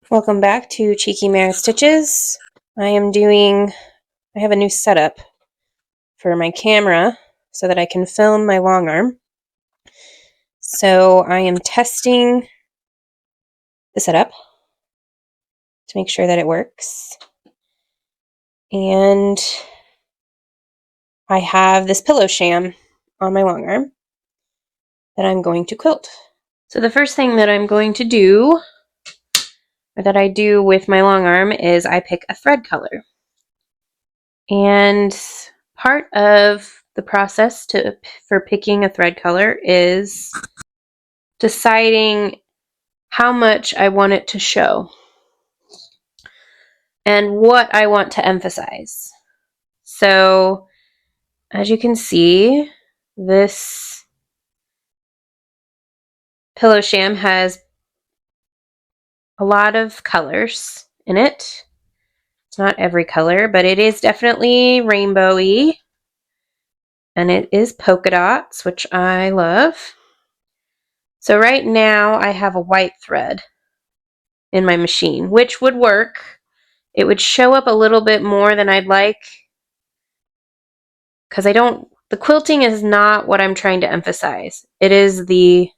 Welcome back to Cheeky Mare Stitches. I have a new setup for my camera so that I can film my long arm. So I am testing the setup to make sure that it works. And I have this pillow sham on my long arm that I'm going to quilt. So the first thing that I'm going to do, or that I do with my long arm, is I pick a thread color. And part of the process for picking a thread color is deciding how much I want it to show and what I want to emphasize. So, as you can see, this pillow sham has a lot of colors in it. It's not every color, but it is definitely rainbowy. And it is polka dots, which I love. So right now I have a white thread in my machine, which would work. It would show up a little bit more than I'd like, because the quilting is not what I'm trying to emphasize. It is the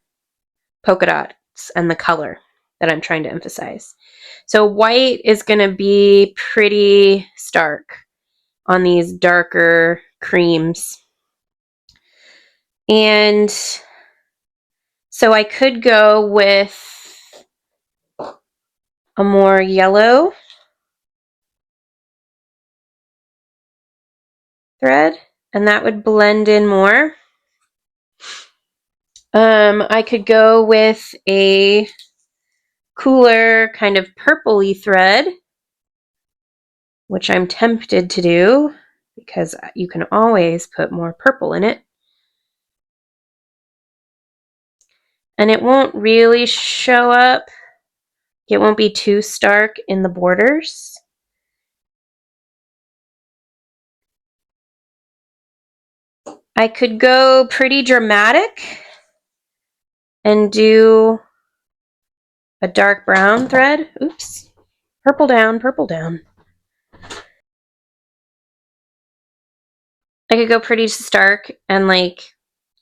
polka dots and the color that I'm trying to emphasize. So white is going to be pretty stark on these darker creams. And so I could go with a more yellow thread, and that would blend in more. I could go with a cooler kind of purpley thread, which I'm tempted to do because you can always put more purple in it. And it won't really show up. It won't be too stark in the borders. I could go pretty dramatic and do a dark brown thread. Oops. Purple down, purple down. I could go pretty stark and like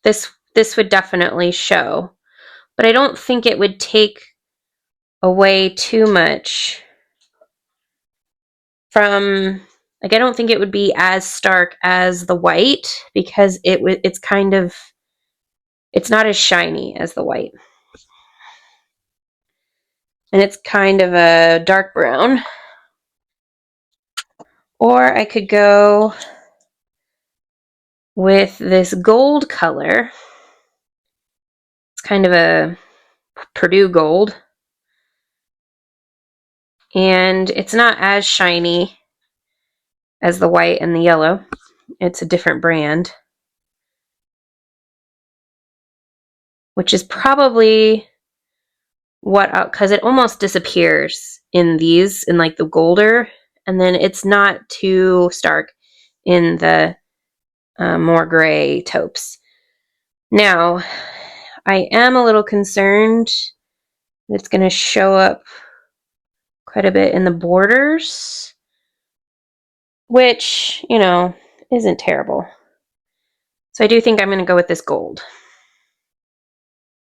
this would definitely show. But I don't think it would take away too much from, like, I don't think it would be as stark as the white because it's not as shiny as the white. And it's kind of a dark brown. Or I could go with this gold color. It's kind of a Purdue gold. And it's not as shiny as the white and the yellow. It's a different brand, which is probably because it almost disappears in these, in like the golder, and then it's not too stark in the more gray taupes. Now, I am a little concerned that it's going to show up quite a bit in the borders, which, isn't terrible. So I do think I'm going to go with this gold.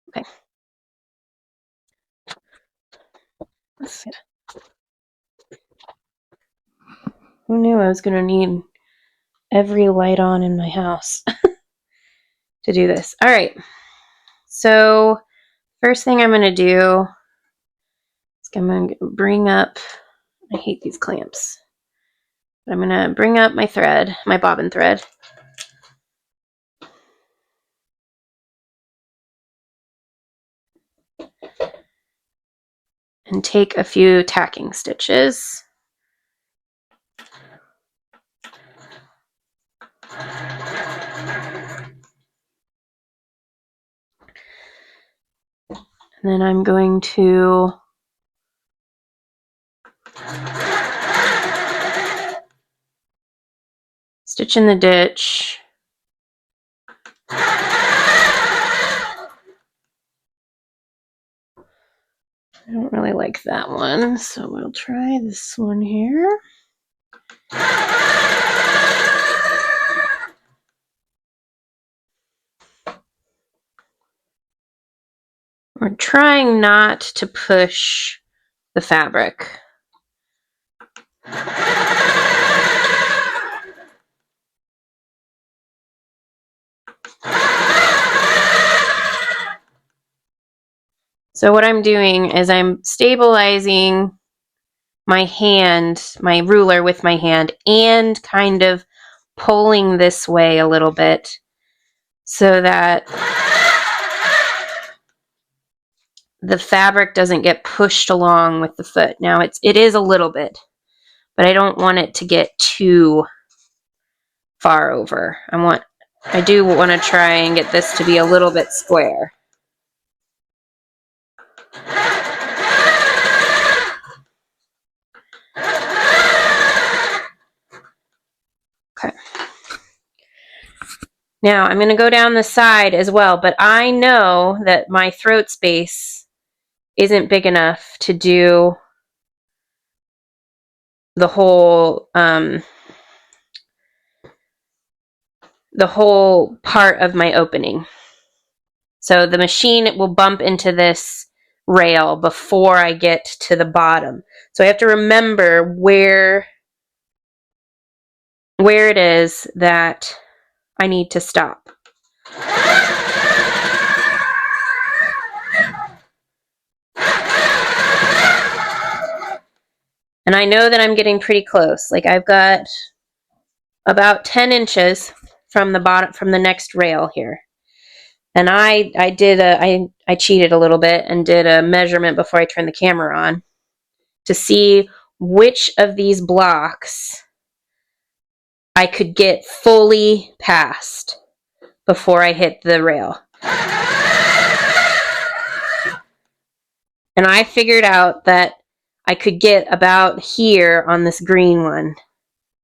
Okay. Let's see. Who knew I was going to need every light on in my house to do this? All right. So first thing I'm going to do is I'm going to bring up, I hate these clamps, but I'm going to bring up my thread, my bobbin thread. And take a few tacking stitches. And then I'm going to stitch in the ditch. I don't really like that one, so we'll try this one here. We're trying not to push the fabric. So what I'm doing is I'm stabilizing my hand, my ruler with my hand, and kind of pulling this way a little bit so that the fabric doesn't get pushed along with the foot. Now it is a little bit, but I don't want it to get too far over. I do want to try and get this to be a little bit square. Okay. Now I'm going to go down the side as well, but I know that my throat space isn't big enough to do the whole part of my opening. So the machine will bump into this rail before I get to the bottom. So I have to remember where it is that I need to stop. And I know that I'm getting pretty close. Like I've got about 10 inches from the bottom, from the next rail here. And I cheated a little bit and did a measurement before I turned the camera on to see which of these blocks I could get fully past before I hit the rail. And I figured out that I could get about here on this green one.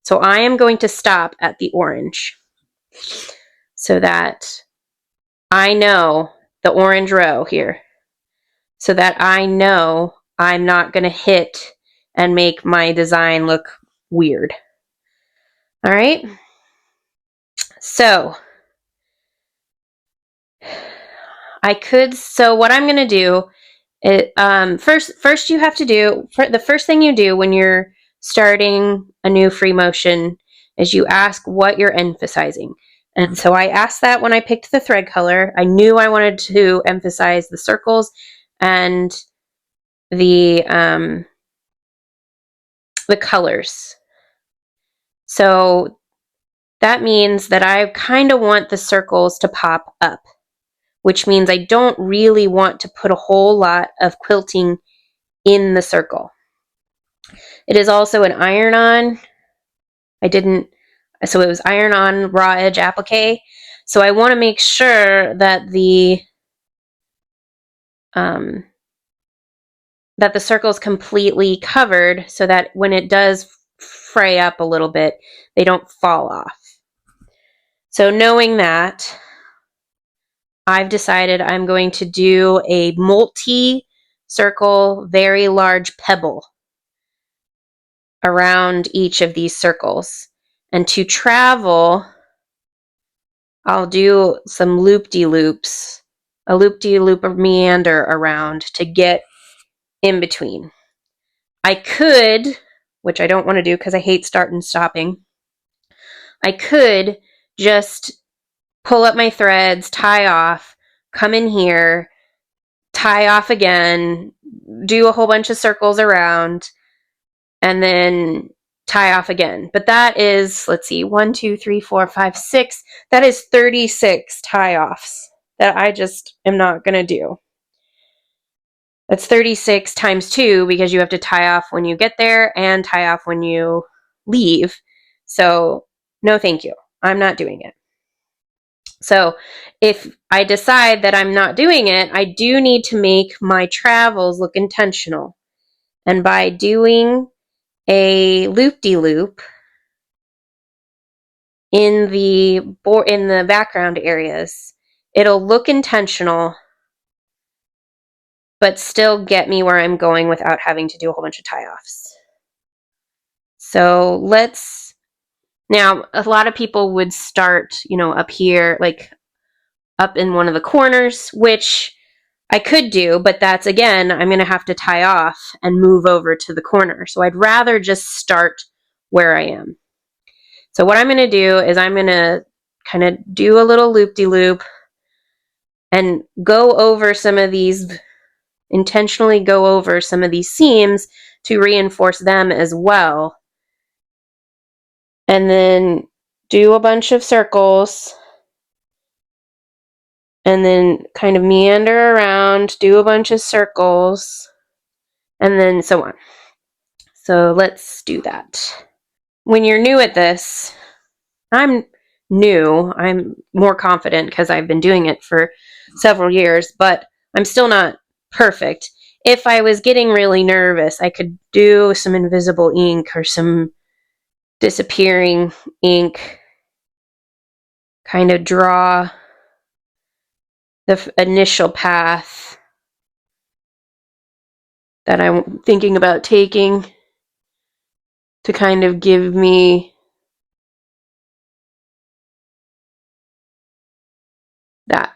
So I am going to stop at the orange so that I know the orange row here, so that I know I'm not going to hit and make my design look weird. All right. So what I'm going to do first you have to do, the first thing you do when you're starting a new free motion is you ask what you're emphasizing. And so I asked that when I picked the thread color. I knew I wanted to emphasize the circles and the colors. So that means that I kind of want the circles to pop up, which means I don't really want to put a whole lot of quilting in the circle. It is also an iron-on. So it was iron-on raw edge applique. So I want to make sure that the circle is completely covered so that when it does fray up a little bit, they don't fall off. So knowing that, I've decided I'm going to do a multi-circle, very large pebble around each of these circles. And to travel, I'll do some loop-de-loops, a loop-de-loop or meander around to get in between. I could, which I don't want to do because I hate start and stopping, I could just pull up my threads, tie off, come in here, tie off again, do a whole bunch of circles around, and then tie off again. But that is, let's see, 1, 2, 3, 4, 5, 6. That is 36 tie-offs that I just am not going to do. That's 36 times 2 because you have to tie off when you get there and tie off when you leave. So no, thank you. I'm not doing it. So if I decide that I'm not doing it, I do need to make my travels look intentional. And by doing a loop-de-loop in the background areas, it'll look intentional, but still get me where I'm going without having to do a whole bunch of tie-offs. So now a lot of people would start, up here, like up in one of the corners, which I could do, but that's, again, I'm going to have to tie off and move over to the corner. So I'd rather just start where I am. So what I'm going to do is I'm going to kind of do a little loop-de-loop and intentionally go over some of these seams to reinforce them as well. And then do a bunch of circles and then kind of meander around, do a bunch of circles, and then so on. So let's do that. When you're new at this, I'm more confident because I've been doing it for several years, but I'm still not perfect. If I was getting really nervous, I could do some invisible ink or some disappearing ink, kind of draw the initial path that I'm thinking about taking to kind of give me that.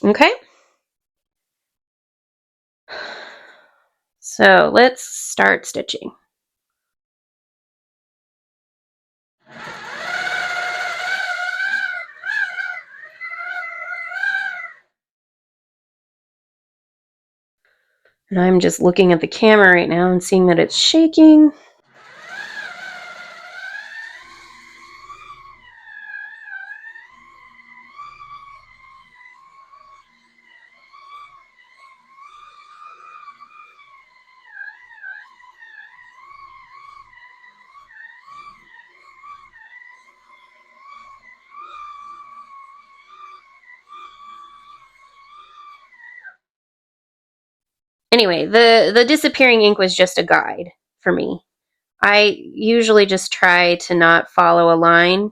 Okay? So let's start stitching. And I'm just looking at the camera right now and seeing that it's shaking. Anyway, the disappearing ink was just a guide for me. I usually just try to not follow a line.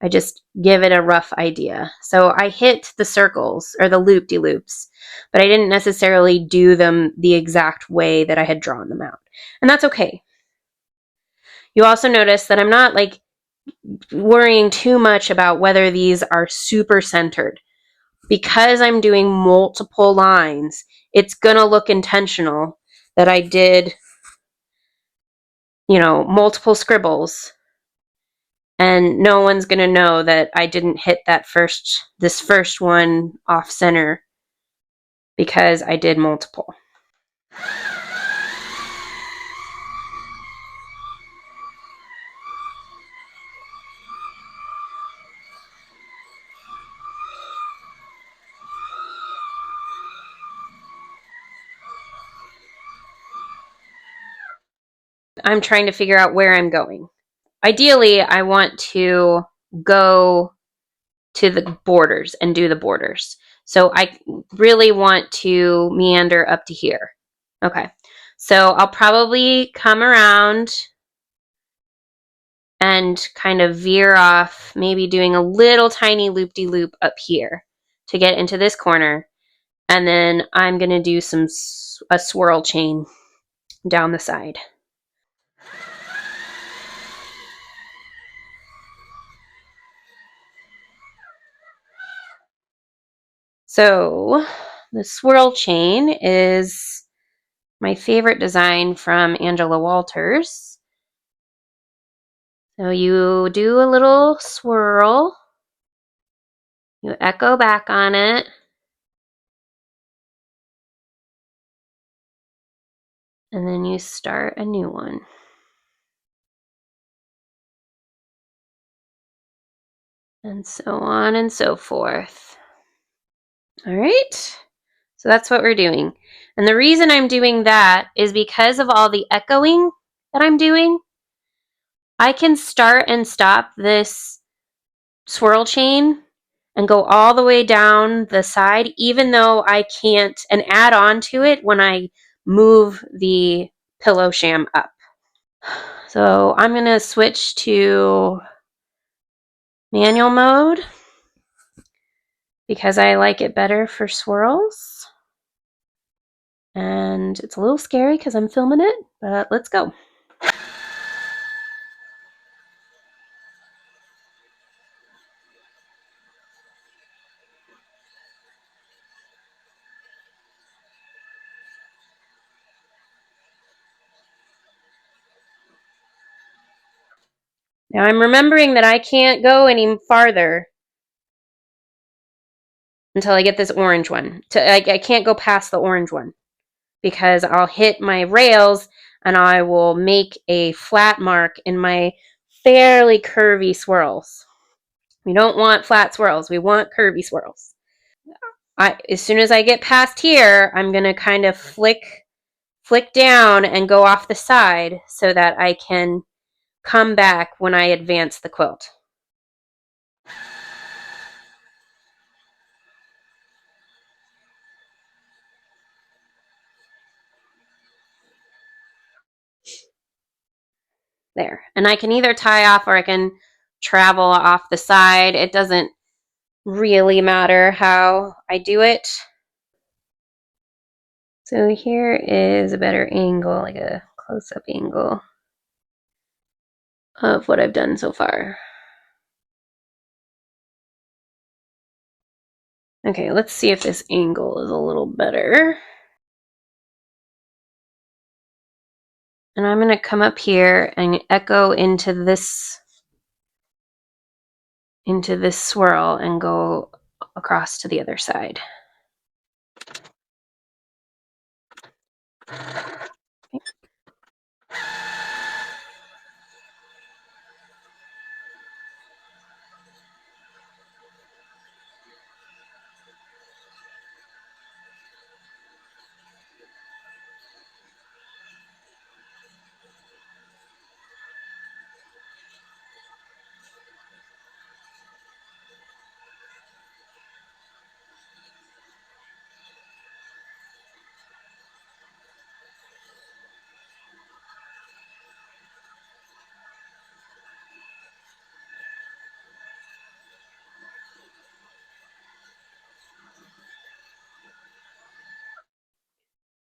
I just give it a rough idea. So I hit the circles or the loop-de-loops, but I didn't necessarily do them the exact way that I had drawn them out. And that's okay. You also notice that I'm not like worrying too much about whether these are super centered. Because I'm doing multiple lines, it's gonna look intentional that I did, multiple scribbles. And no one's going to know that I didn't hit this first one off center because I did multiple. I'm trying to figure out where I'm going. Ideally, I want to go to the borders and do the borders. So I really want to meander up to here. Okay. So I'll probably come around and kind of veer off, maybe doing a little tiny loop-de-loop up here to get into this corner. And then I'm going to do a swirl chain down the side. So the swirl chain is my favorite design from Angela Walters. So you do a little swirl, you echo back on it, and then you start a new one. And so on and so forth. All right, so that's what we're doing. And the reason I'm doing that is because of all the echoing that I'm doing. I can start and stop this swirl chain and go all the way down the side, even though I can't, and add on to it when I move the pillow sham up. So I'm going to switch to manual mode because I like it better for swirls. And it's a little scary because I'm filming it, but let's go. Now I'm remembering that I can't go any farther until I get this orange one. I can't go past the orange one because I'll hit my rails and I will make a flat mark in my fairly curvy swirls. We don't want flat swirls. We want curvy swirls. As soon as I get past here, I'm going to kind of flick down and go off the side so that I can come back when I advance the quilt. There. And I can either tie off or I can travel off the side. It doesn't really matter how I do it. So here is a better angle, like a close-up angle of what I've done so far. Okay, let's see if this angle is a little better. And I'm going to come up here and echo into this swirl and go across to the other side. Okay.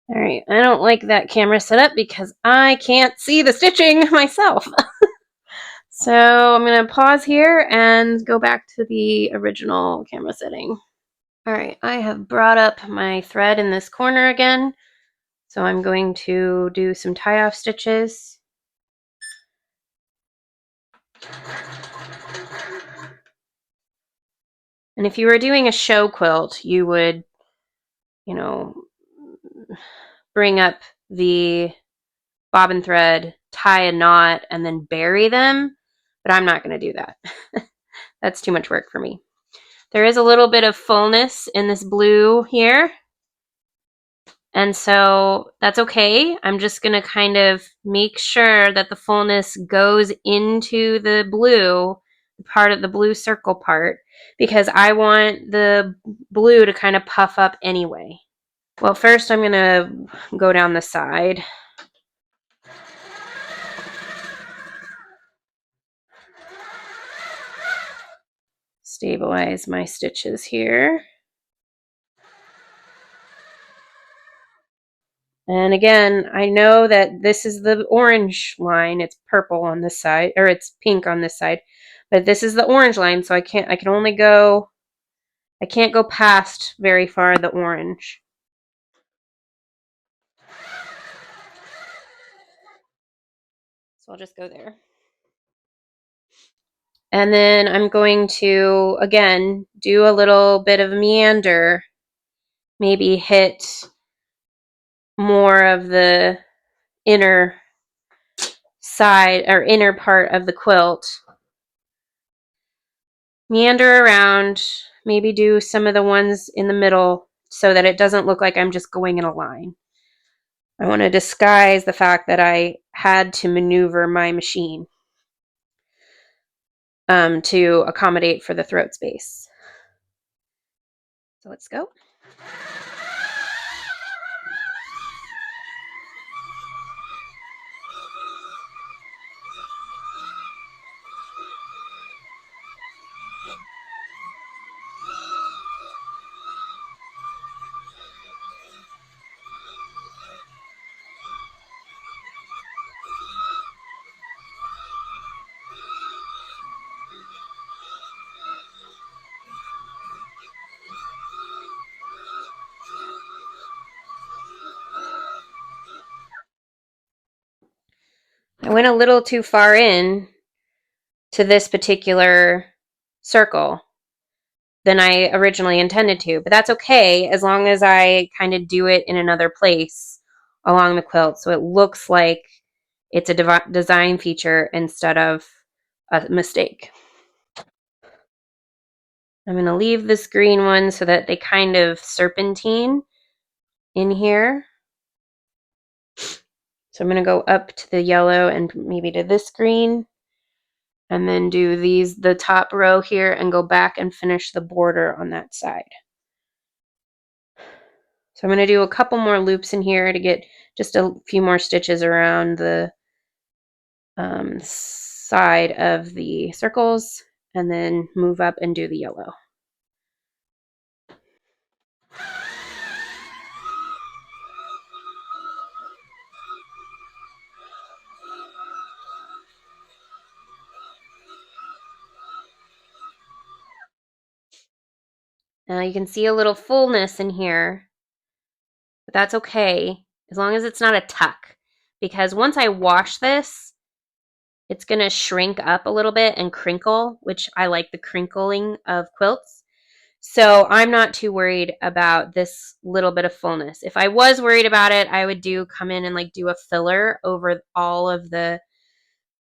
All right, I don't like that camera setup because I can't see the stitching myself. So I'm going to pause here and go back to the original camera setting. All right, I have brought up my thread in this corner again. So I'm going to do some tie-off stitches. And if you were doing a show quilt, you would, bring up the bobbin thread, tie a knot, and then bury them. But I'm not going to do that. That's too much work for me. There is a little bit of fullness in this blue here. And so that's okay. I'm just going to kind of make sure that the fullness goes into the blue, part of the blue circle part, because I want the blue to kind of puff up anyway. Well, first I'm going to go down the side. Stabilize my stitches here. And again, I know that this is the orange line. It's purple on this side, or it's pink on this side. But this is the orange line, so I can't go past very far the orange. So I'll just go there. And then I'm going to, again, do a little bit of meander. Maybe hit more of the inner side or inner part of the quilt. Meander around, maybe do some of the ones in the middle so that it doesn't look like I'm just going in a line. I want to disguise the fact that I had to maneuver my machine to accommodate for the throat space. So let's go. I went a little too far in to this particular circle than I originally intended to, but that's okay as long as I kind of do it in another place along the quilt so it looks like it's a design feature instead of a mistake. I'm going to leave this green one so that they kind of serpentine in here. So I'm going to go up to the yellow and maybe to this green, and then do the top row here and go back and finish the border on that side. So I'm going to do a couple more loops in here to get just a few more stitches around the side of the circles, and then move up and do the yellow. Now you can see a little fullness in here, but that's okay as long as it's not a tuck, because once I wash this, it's going to shrink up a little bit and crinkle, which I like the crinkling of quilts. So I'm not too worried about this little bit of fullness. If I was worried about it, I would come in and like do a filler over all of the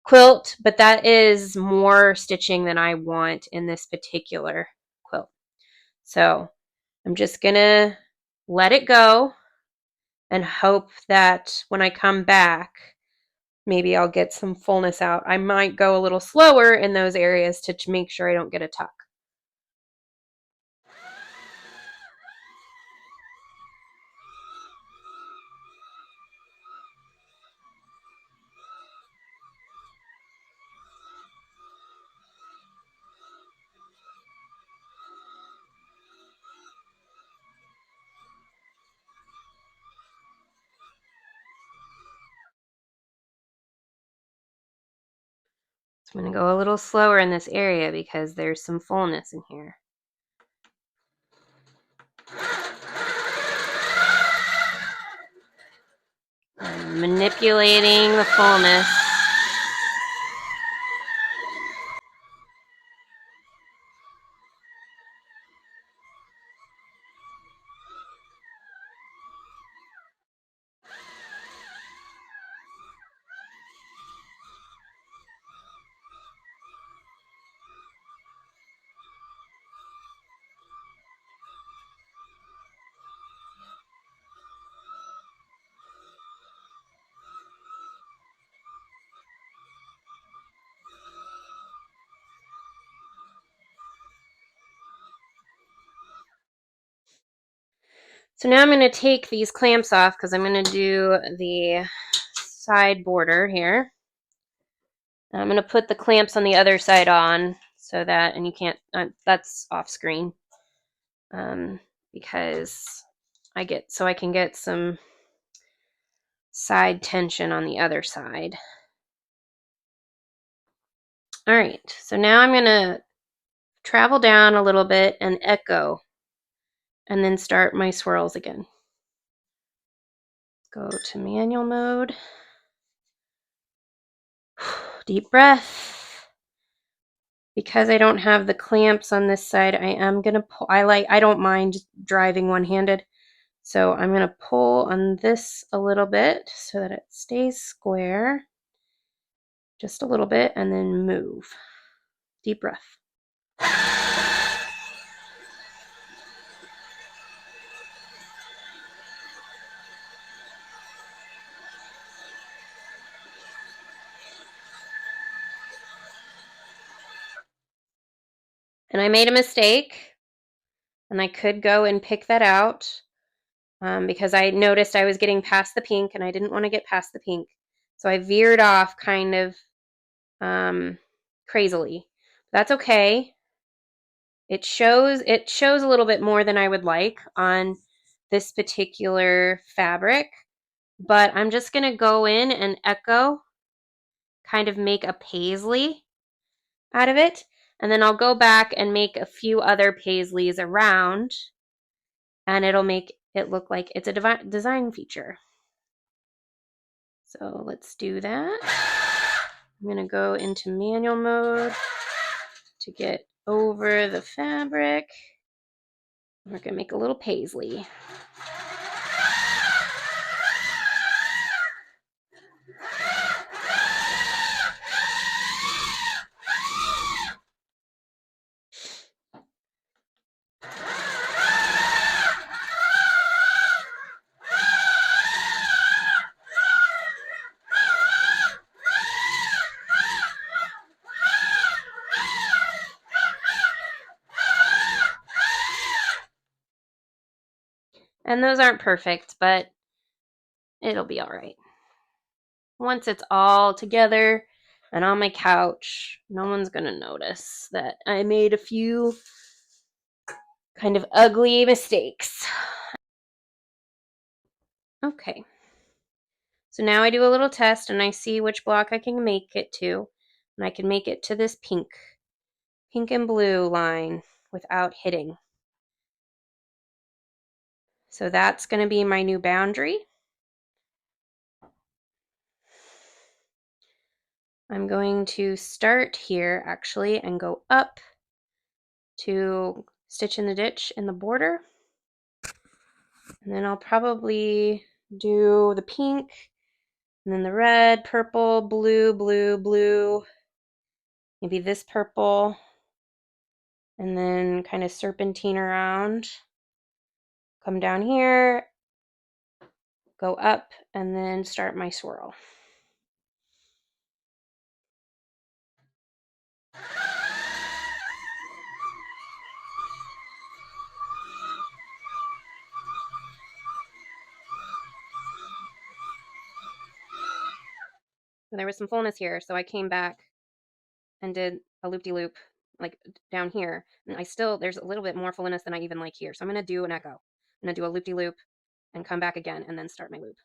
quilt, but that is more stitching than I want in this particular quilt. So I'm just gonna let it go and hope that when I come back, maybe I'll get some fullness out. I might go a little slower in those areas to make sure I don't get a tuck. So I'm going to go a little slower in this area because there's some fullness in here. I'm manipulating the fullness. So now I'm going to take these clamps off because I'm going to do the side border here. I'm going to put the clamps on the other side on so that, and you can't, that's off screen, because I can get some side tension on the other side. All right, so now I'm going to travel down a little bit and echo, and then start my swirls again. Go to manual mode. Deep breath. Because I don't have the clamps on this side, I am going to pull. I don't mind driving one-handed. So I'm going to pull on this a little bit so that it stays square. Just a little bit, and then move. Deep breath. And I made a mistake, and I could go and pick that out because I noticed I was getting past the pink, and I didn't want to get past the pink. So I veered off kind of crazily. That's okay. It shows a little bit more than I would like on this particular fabric, but I'm just going to go in and echo, kind of make a paisley out of it, and then I'll go back and make a few other paisleys around, and it'll make it look like it's a design feature. So let's do that. I'm going to go into manual mode to get over the fabric. We're going to make a little paisley. And those aren't perfect, but it'll be all right. Once it's all together and on my couch, no one's going to notice that I made a few kind of ugly mistakes. Okay. So now I do a little test and I see which block I can make it to. And I can make it to this pink and blue line without hitting. So that's going to be my new boundary. I'm going to start here actually and go up to stitch in the ditch in the border. And then I'll probably do the pink and then the red, purple, blue, blue, blue, maybe this purple, and then kind of serpentine around. Come down here, go up, and then start my swirl. There was some fullness here, so I came back and did a loop-de-loop like down here. And there's a little bit more fullness than I even like here. So I'm going to do an echo. I'm going to do a loop-de-loop and come back again and then start my loop.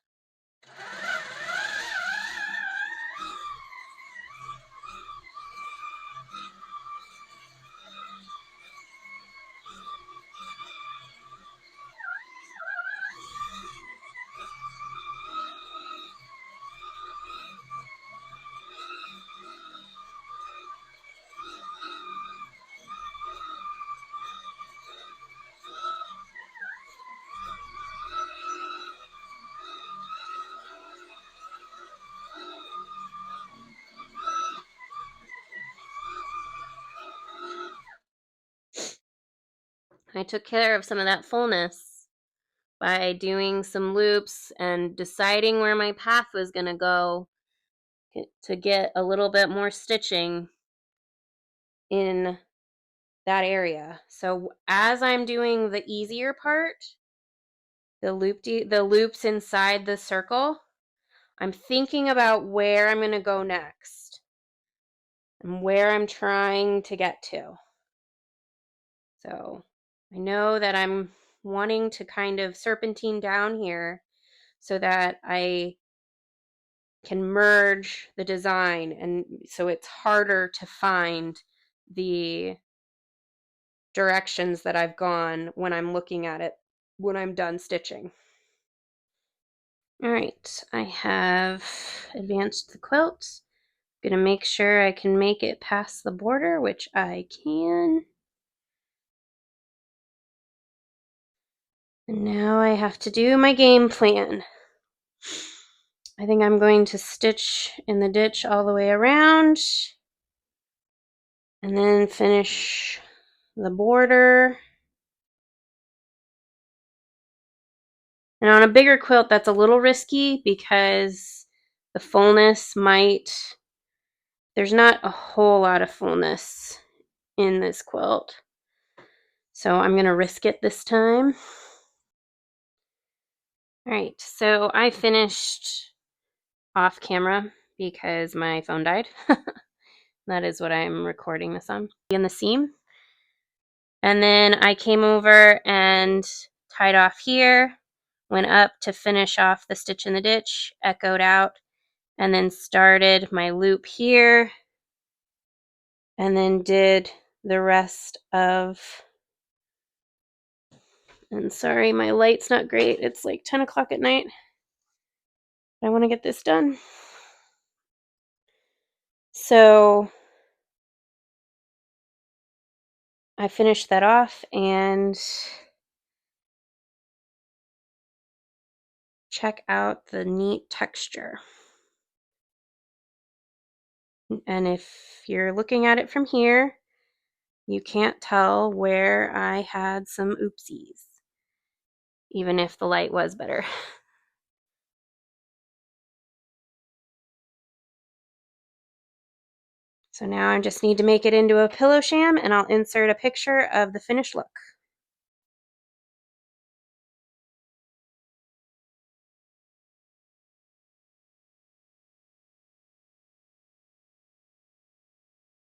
I took care of some of that fullness by doing some loops and deciding where my path was going to go to get a little bit more stitching in that area. So as I'm doing the easier part, the loops inside the circle, I'm thinking about where I'm going to go next and where I'm trying to get to. So I know that I'm wanting to kind of serpentine down here so that I can merge the design, and so it's harder to find the directions that I've gone when I'm looking at it when I'm done stitching. All right, I have advanced the quilt. I'm gonna make sure I can make it past the border, which I can. And now I have to do my game plan. I think I'm going to stitch in the ditch all the way around and then finish the border. And on a bigger quilt, that's a little risky because the fullness there's not a whole lot of fullness in this quilt. So I'm going to risk it this time. All right, so I finished off camera because my phone died. That is what I'm recording this on. In the seam. And then I came over and tied off here, went up to finish off the stitch in the ditch, echoed out, and then started my loop here, and then did the rest of, and sorry, my light's not great. It's like 10 o'clock at night. I want to get this done. So I finished that off, and check out the neat texture. And if you're looking at it from here, you can't tell where I had some oopsies, even if the light was better. So now I just need to make it into a pillow sham, and I'll insert a picture of the finished look.